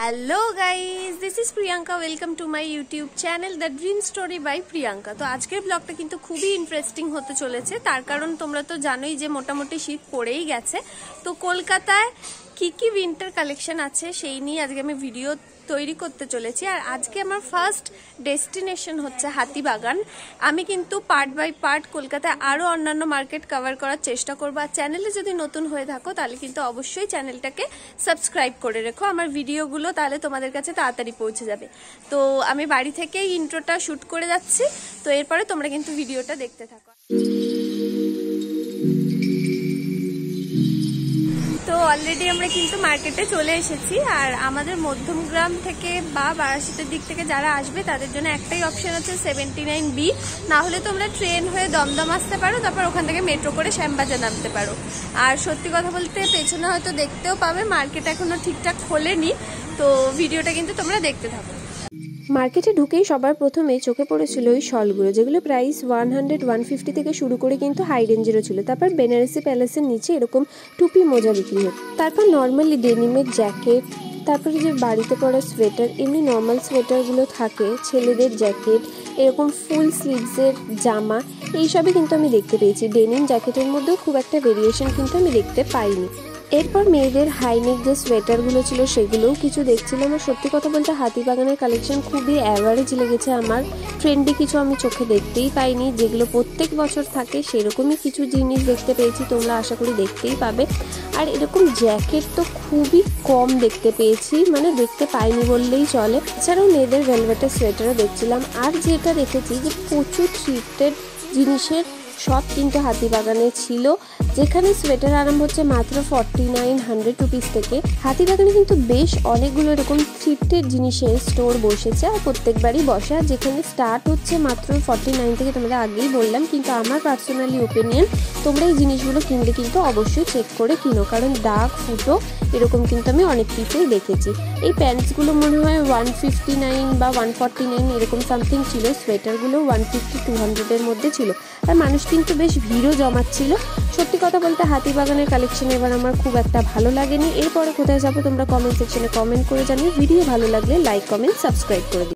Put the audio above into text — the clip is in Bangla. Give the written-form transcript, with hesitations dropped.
Hello guys, this is Priyanka. Welcome to my YouTube channel the dream story by Priyanka. তো আজকের ব্লগটা কিন্তু খুবই ইন্টারেস্টিং হতে চলেছে, তার কারণ তোমরা তো জানোই যে মোটামুটি শীত পড়েই গেছে। তো কলকাতায় কি কি উইন্টার কালেকশন আছে সেই নিয়ে আজকে আমি ভিডিও তৈরি করতে চলেছি। আর আজকে আমার ফার্স্ট ডেস্টিনেশন হচ্ছে হাতিবাগান। আমি কিন্তু পার্ট বাই পার্ট কলকাতায় আরও অন্যান্য মার্কেট কভার করার চেষ্টা করবো। আর চ্যানেলে যদি নতুন হয়ে থাকো তাহলে কিন্তু অবশ্যই চ্যানেলটাকে সাবস্ক্রাইব করে রেখো, আমার ভিডিওগুলো তাহলে তোমাদের কাছে তাড়াতাড়ি পৌঁছে যাবে। তো আমি বাড়ি থেকেই ইন্ট্রোটা শ্যুট করে যাচ্ছি, তো এরপরে তোমরা কিন্তু ভিডিওটা দেখতে থাকো। তো অলরেডি আমরা কিন্তু মার্কেটে চলে এসেছি। আর আমাদের মধ্যমগ্রাম থেকে বা বারাসাতের দিক থেকে যারা আসবে তাদের জন্য একটাই অপশন আছে 79B। না হলে তোমরা ট্রেন হয়ে দমদম আসতে পারো, তারপর ওখান থেকে মেট্রো করে শ্যামবাজার নামতে পারো। আর সত্যি কথা বলতে পেছনে হয়তো দেখতেও পাবে মার্কেট এখনো ঠিকঠাক খোলেনি, তো ভিডিওটা কিন্তু তোমরা দেখতে থাকো। মার্কেটে ঢুকেই সবার প্রথমে চোখে পড়েছিল ওই শলগুলো, যেগুলো প্রাইস 100-150 থেকে শুরু করে কিন্তু হাই রেঞ্জেরও ছিল। তারপর বেনারসি প্যালেসের নিচে এরকম টুপি মোজা বিক্রি হতো। তারপর নর্মালি ডেনিমের জ্যাকেট, তারপরে যে বাড়িতে পরা সোয়েটার, এমনি নর্মাল সোয়েটারগুলো থাকে, ছেলেদের জ্যাকেট, এরকম ফুল স্লিভসের জামা, এইসবই কিন্তু আমি দেখতে পেয়েছি। ডেনিম জ্যাকেটের মধ্যেও খুব একটা ভেরিয়েশন কিন্তু আমি দেখতে পাইনি। এরপর মেয়েদের হাইনেক যে সোয়েটারগুলো ছিল সেগুলোও কিছু দেখছিলাম। আর সত্যি কথা বলতে হাতিবাগানের কালেকশন খুবই অ্যাভারেজ লেগেছে আমার। ট্রেন্ডি কিছু আমি চোখে দেখতেই পাইনি, যেগুলো প্রত্যেক বছর থাকে সেরকমই কিছু জিনিস দেখতে পেয়েছি, তোমরা আশা করি দেখতেই পাবে। আর এরকম জ্যাকেট তো খুবই কম দেখতে পেয়েছি, মানে দেখতে পাইনি বললেই চলে। এছাড়াও মেয়েদের ভেলভেটের সোয়েটারও দেখছিলাম। আর যেটা দেখেছি যে প্রচুর থ্রিফটেড জিনিসের সব কিন্তু হাতিবাগানে ছিল, যেখানে সোয়েটার আরম্ভ হচ্ছে মাত্র 4900 রুপিস থেকে। হাতিবাগানে কিন্তু বেশ অনেকগুলো এরকম থ্রিফটেড জিনিসের স্টোর বসেছে, আর প্রত্যেকবারই বসে। আর যেখানে স্টার্ট হচ্ছে মাত্র 49 থেকে, তোমাদের আগেই বললাম। কিন্তু আমার পার্সোনালি ওপিনিয়ন, তোমরা এই জিনিসগুলো কিনলে কিন্তু অবশ্যই চেক করে কিনো, কারণ দাগ ফুটো এরকম কিন্তু আমি অনেক পিসেই দেখেছি। এই প্যান্টসগুলো মনে হয় 159 বা 149 এরকম সামথিং ছিল। সোয়েটারগুলো 150-200 মধ্যে ছিল। আর মানুষ কিন্তু বেশ ভিড়ও জমাচ্ছিল। সত্যি কথা বলতে হাতিবাগানের কালেকশন এবার আমার খুব একটা ভালো লাগেনি। এরপরে কোথায় যাবো তোমরা কমেন্ট সেকশনে কমেন্ট করে জানিয়ে। ভিডিও ভালো লাগলে লাইক, কমেন্ট, সাবস্ক্রাইব করে দিও।